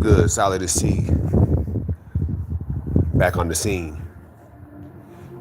good? Solidus-T back on the scene.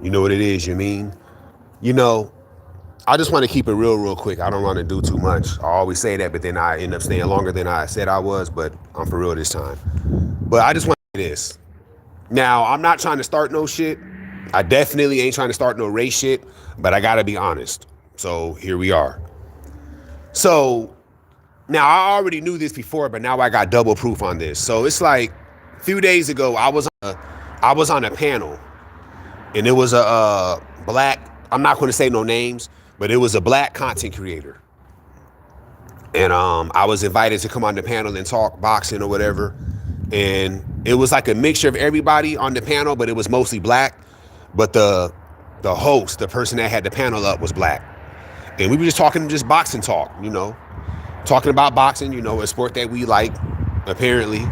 You know what it is, you mean? You know, I just want to keep it real quick. I don't want to do too much. I always say that, but then I end up staying longer than I said I was, but I'm for real this time. But I just want to say this. Now, I'm not trying to start no shit. I definitely ain't trying to start no race shit, but I gotta be honest. So here we are. So now I already knew this before, but now I got double proof on this. So it's like a few days ago, I was on a panel, and it was a black. I'm not going to say no names, but it was a black content creator, and I was invited to come on the panel and talk boxing or whatever. And it was like a mixture of everybody on the panel, but it was mostly black. But the host, the person that had the panel up, was black. And we were just talking, just boxing talk, talking about boxing, a sport that we like, apparently.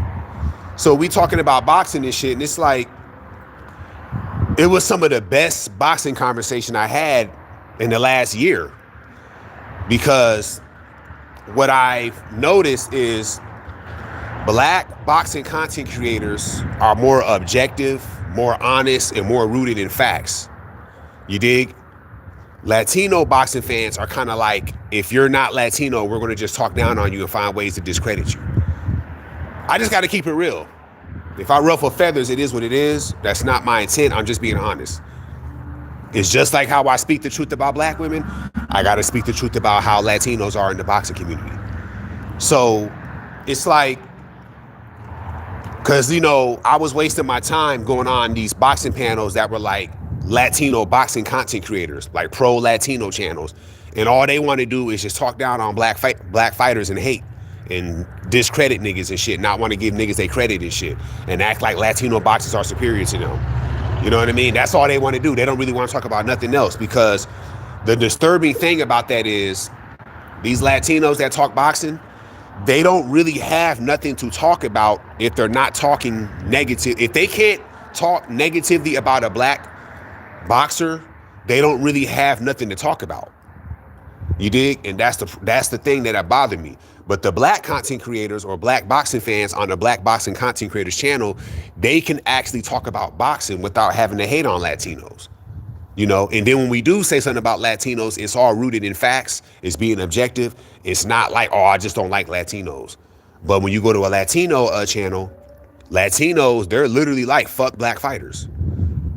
So we talking about boxing and shit, and it's like, it was some of the best boxing conversation I had in the last year. Because what I've noticed is black boxing content creators are more objective, more honest, and more rooted in facts. You dig? Latino boxing fans are kind of like, if you're not Latino, we're going to just talk down on you and find ways to discredit you. I just got to keep it real. If I ruffle feathers, it is what it is. That's not my intent. I'm just being honest. It's just like how I speak the truth about black women. I got to speak the truth about how Latinos are in the boxing community. So it's like, because, I was wasting my time going on these boxing panels that were like Latino boxing content creators, like pro-Latino channels. And all they want to do is just talk down on black fighters and hate and discredit niggas and shit, not want to give niggas their credit and shit, and act like Latino boxers are superior to them. You know what I mean? That's all they want to do. They don't really want to talk about nothing else, because the disturbing thing about that is these Latinos that talk boxing, they don't really have nothing to talk about if they're not talking negative. If they can't talk negatively about a black boxer, they don't really have nothing to talk about. You dig? And that's the thing that bothered me. But the black content creators or black boxing fans on the black boxing content creators channel, they can actually talk about boxing without having to hate on Latinos. And then when we do say something about Latinos, it's all rooted in facts. It's being objective. It's not like, oh, I just don't like Latinos. But when you go to a Latino channel, Latinos, they're literally like, fuck black fighters.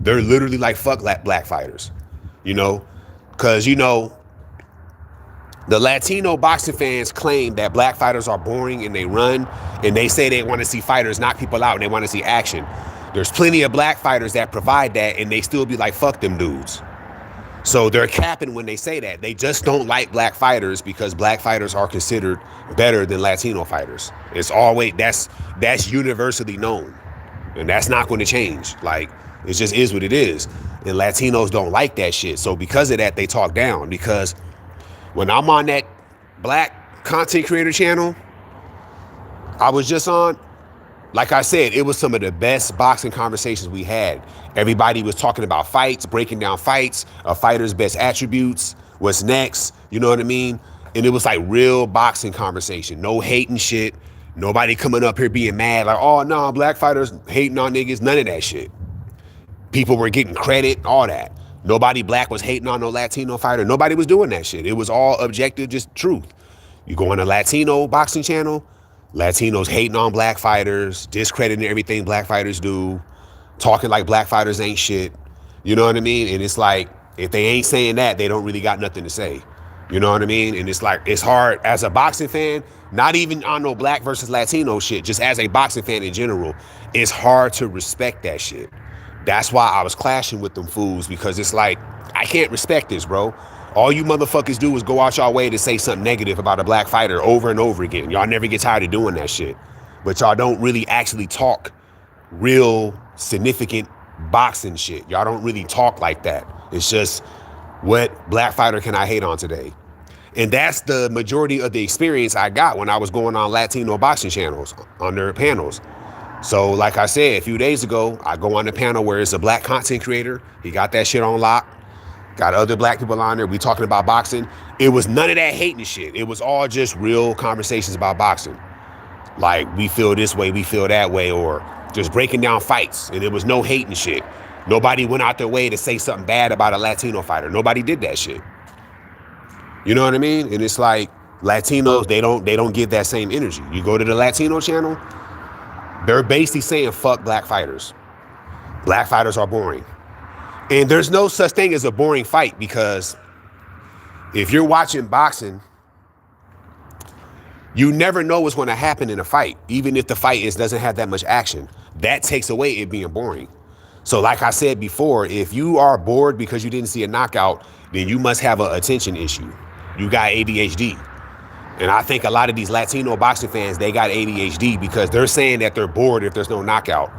They're literally like, fuck black fighters. Because, the Latino boxing fans claim that black fighters are boring and they run, and they say they want to see fighters knock people out and they want to see action. There's plenty of black fighters that provide that, and they still be like, fuck them dudes. So they're capping when they say that. They just don't like black fighters because black fighters are considered better than Latino fighters. It's always, that's universally known. And that's not going to change. Like, it just is what it is. And Latinos don't like that shit. So because of that, they talk down. Because when I'm on that black content creator channel, I was just on, like I said, it was some of the best boxing conversations we had. Everybody was talking about fights, breaking down fights, a fighter's best attributes, what's next, you know what I mean? And it was like real boxing conversation, no hating shit, nobody coming up here being mad like, oh no, black fighters hating on niggas, none of that shit. People were getting credit, all that. Nobody black was hating on no Latino fighter. Nobody was doing that shit. It was all objective, just truth. You go on a Latino boxing channel, Latinos hating on black fighters, discrediting everything black fighters do, talking like black fighters ain't shit. You know what I mean? And it's like, if they ain't saying that, they don't really got nothing to say. You know what I mean? And it's like, it's hard as a boxing fan, not even on no black versus Latino shit, just as a boxing fan in general, it's hard to respect that shit. That's why I was clashing with them fools, because it's like, I can't respect this, bro. All you motherfuckers do is go out y'all way to say something negative about a black fighter over and over again. Y'all never get tired of doing that shit. But y'all don't really actually talk real significant boxing shit. Y'all don't really talk like that. It's just, what black fighter can I hate on today? And that's the majority of the experience I got when I was going on Latino boxing channels, on their panels. So like I said, a few days ago, I go on the panel where it's a black content creator. He got that shit on lock. Got other black people on there. We talking about boxing. It was none of that hating shit. It was all just real conversations about boxing. Like, we feel this way, we feel that way, or just breaking down fights. And there was no hate and shit. Nobody went out their way to say something bad about a Latino fighter. Nobody did that shit. You know what I mean? And it's like, Latinos, they don't give that same energy. You go to the Latino channel, they're basically saying fuck black fighters. Black fighters are boring. And there's no such thing as a boring fight, because if you're watching boxing, you never know what's going to happen in a fight. Even if the fight doesn't have that much action, that takes away it being boring. So like I said before, if you are bored because you didn't see a knockout, then you must have an attention issue. You got ADHD. And I think a lot of these Latino boxing fans, they got ADHD because they're saying that they're bored if there's no knockout.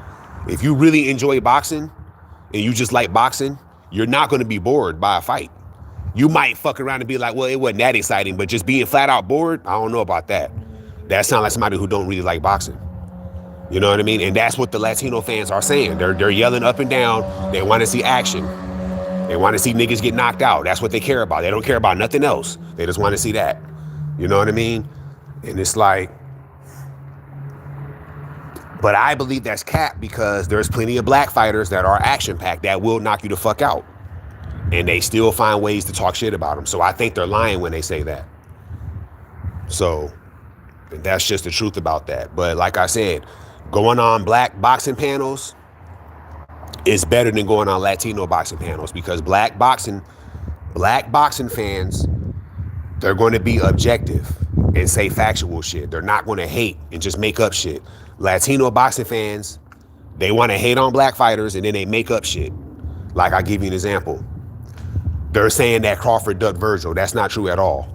If you really enjoy boxing and you just like boxing, you're not going to be bored by a fight. You might fuck around and be like, well, it wasn't that exciting, but just being flat out bored, I don't know about that. That sounds like somebody who don't really like boxing. You know what I mean? And that's what the Latino fans are saying. They're yelling up and down. They want to see action. They want to see niggas get knocked out. That's what they care about. They don't care about nothing else. They just want to see that. You know what I mean? And it's like, but I believe that's cap, because there's plenty of black fighters that are action-packed that will knock you the fuck out. And they still find ways to talk shit about them. So I think they're lying when they say that. So that's just the truth about that. But like I said, going on black boxing panels is better than going on Latino boxing panels, because black boxing fans, they're going to be objective and say factual shit. They're not going to hate and just make up shit. Latino boxing fans, they want to hate on black fighters and then they make up shit. Like, I'll give you an example. They're saying that Crawford ducked Virgil. That's not true at all.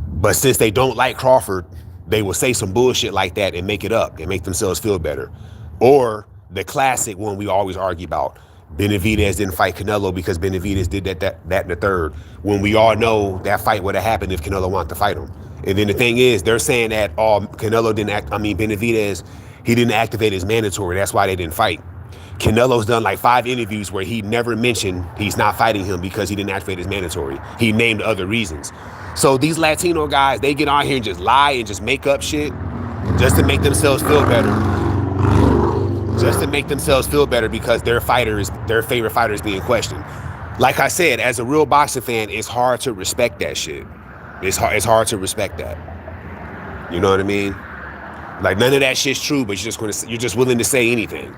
But since they don't like Crawford, they will say some bullshit like that and make it up and make themselves feel better. Or the classic one we always argue about, Benavidez didn't fight Canelo because Benavidez did that in the third, when we all know that fight would have happened if Canelo wanted to fight him. And then the thing is, they're saying that Benavidez, he didn't activate his mandatory. That's why they didn't fight. Canelo's done like 5 interviews where he never mentioned he's not fighting him because he didn't activate his mandatory. He named other reasons. So these Latino guys, they get on here and just lie and just make up shit just to make themselves feel better. Just to make themselves feel better because their favorite fighter is being questioned. Like I said, as a real boxing fan, it's hard to respect that shit. It's hard to respect that. You know what I mean? Like, none of that shit's true, but you're just willing to say anything.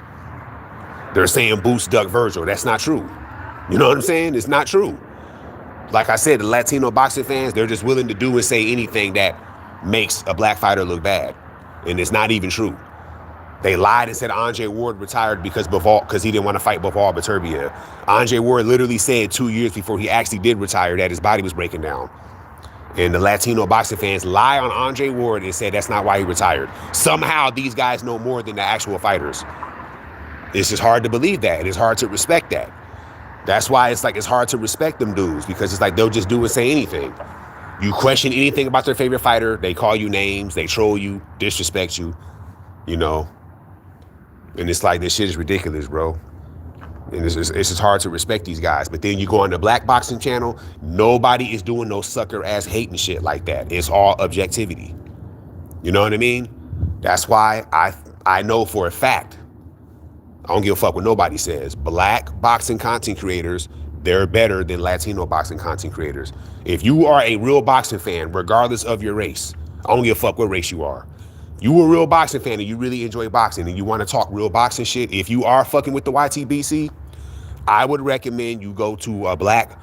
They're saying Boots ducked Virgil. That's not true. You know what I'm saying? It's not true. Like I said, the Latino boxing fans, they're just willing to do and say anything that makes a black fighter look bad. And it's not even true. They lied and said Andre Ward retired because he didn't want to fight Bivol Beterbiev. Andre Ward literally said 2 years before he actually did retire that his body was breaking down. And the Latino boxing fans lie on Andre Ward and say that's not why he retired. Somehow these guys know more than the actual fighters. It's just hard to believe that. And it's hard to respect that. That's why it's hard to respect them dudes, because it's like they'll just do and say anything. You question anything about their favorite fighter, they call you names, they troll you, disrespect you, you know. And it's like, this shit is ridiculous, bro. And it's just hard to respect these guys. But then you go on the black boxing channel, nobody is doing no sucker ass hating shit like that. It's all objectivity. You know what I mean? That's why I know for a fact, I don't give a fuck what nobody says, black boxing content creators, they're better than Latino boxing content creators. If you are a real boxing fan, regardless of your race, I don't give a fuck what race you are. You a real boxing fan and you really enjoy boxing and you want to talk real boxing shit, if you are fucking with the YTBC, I would recommend you go to a black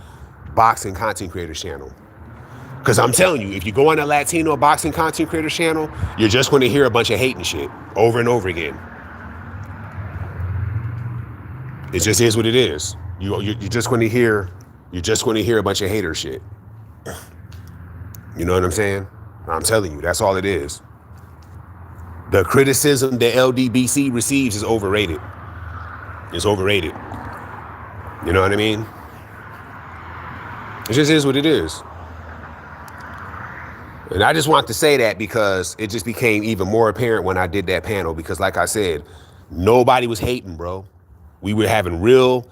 boxing content creator channel. Because I'm telling you, if you go on a Latino boxing content creator channel, you're just going to hear a bunch of hating shit over and over again. It just is what it is. You're just going to hear a bunch of hater shit. You know what I'm saying? I'm telling you, that's all it is. The criticism that LDBC receives is overrated. It's overrated. You know what I mean? It just is what it is. And I just want to say that because it just became even more apparent when I did that panel. Because like I said, nobody was hating, bro. We were having real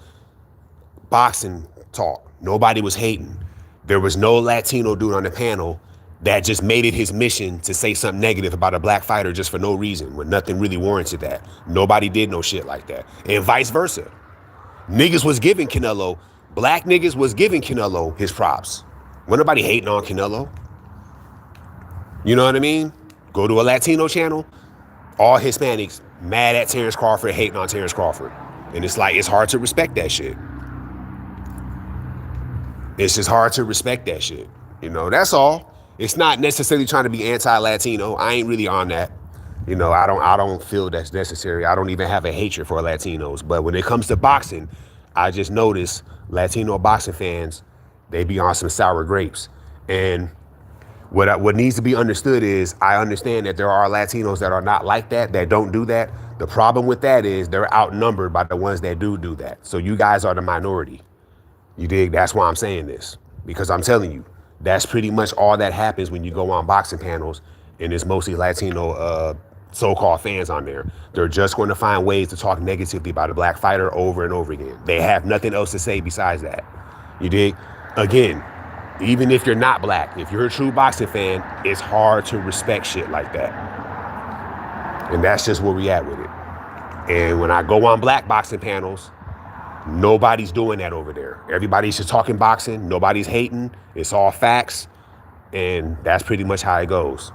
boxing talk. Nobody was hating. There was no Latino dude on the panel that just made it his mission to say something negative about a black fighter just for no reason, when nothing really warranted that. Nobody did no shit like that. And vice versa. Niggas was giving Canelo, black niggas was giving Canelo his props. Wasn't nobody hating on Canelo. You know what I mean? Go to a Latino channel, all Hispanics mad at Terrence Crawford, hating on Terrence Crawford. And it's like, it's hard to respect that shit. It's just hard to respect that shit. You know, that's all. It's not necessarily trying to be anti-Latino. I ain't really on that. You know, I don't feel that's necessary. I don't even have a hatred for Latinos. But when it comes to boxing, I just notice Latino boxing fans, they be on some sour grapes. And what needs to be understood is, I understand that there are Latinos that are not like that, that don't do that. The problem with that is they're outnumbered by the ones that do that. So you guys are the minority. You dig? That's why I'm saying this. Because I'm telling you, that's pretty much all that happens when you go on boxing panels and it's mostly Latino so-called fans on there. They're just going to find ways to talk negatively about a black fighter over and over again. They have nothing else to say besides that. You dig? Again, even if you're not black, if you're a true boxing fan, it's hard to respect shit like that. And that's just where we at with it. And when I go on black boxing panels, nobody's doing that over there. Everybody's just talking boxing. Nobody's hating. It's all facts. And that's pretty much how it goes.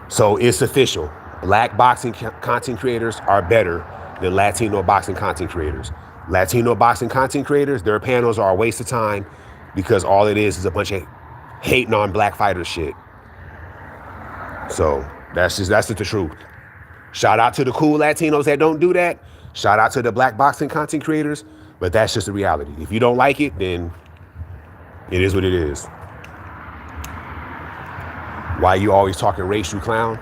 So it's official. Black boxing content creators are better than Latino boxing content creators. Latino boxing content creators, their panels are a waste of time because all it is a bunch of hating on black fighter shit. So that's just the truth. Shout out to the cool Latinos that don't do that. Shout out to the black boxing content creators, but that's just the reality. If you don't like it, then it is what it is. Why you always talking race, you clown?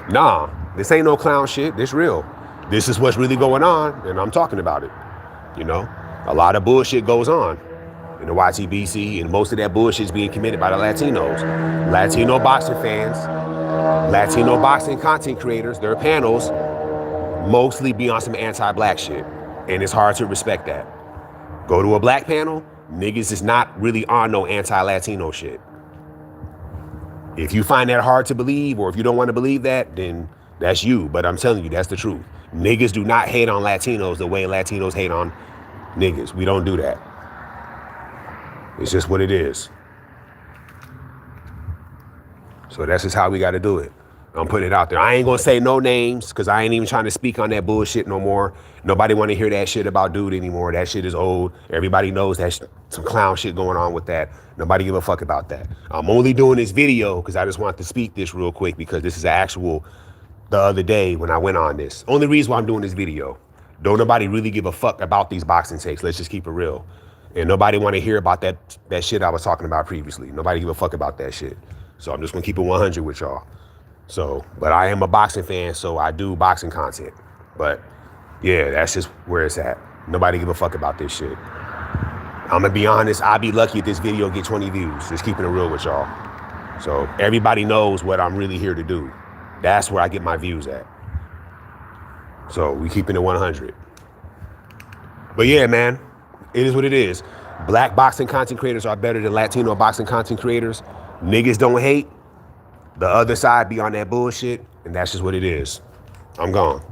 Nah, this ain't no clown shit. This real. This is what's really going on, and I'm talking about it. You know, a lot of bullshit goes on in the YTBC, and most of that bullshit is being committed by the Latinos. Latino boxing fans, Latino boxing content creators, their panels mostly be on some anti-black shit, and it's hard to respect that. Go to a black panel, niggas is not really on no anti-Latino shit. If you find that hard to believe, or if you don't want to believe that, then that's you. But I'm telling you, that's the truth. Niggas do not hate on Latinos the way Latinos hate on niggas. We don't do that. It's just what it is. So that's just how we got to do it. I'm putting it out there. I ain't going to say no names because I ain't even trying to speak on that bullshit no more. Nobody want to hear that shit about dude anymore. That shit is old. Everybody knows that some clown shit going on with that. Nobody give a fuck about that. I'm only doing this video because I just want to speak this real quick because this is the other day when I went on this. Only reason why I'm doing this video. Don't nobody really give a fuck about these boxing takes. Let's just keep it real. And nobody want to hear about that shit I was talking about previously. Nobody give a fuck about that shit. So I'm just going to keep it 100 with y'all. So, but I am a boxing fan, so I do boxing content. But yeah, that's just where it's at. Nobody give a fuck about this shit. I'm gonna be honest, I'd be lucky if this video get 20 views. Just keeping it real with y'all. So everybody knows what I'm really here to do. That's where I get my views at. So we keeping it 100. But yeah, man, it is what it is. Black boxing content creators are better than Latino boxing content creators. Niggas don't hate. The other side be on that bullshit, and that's just what it is. I'm gone.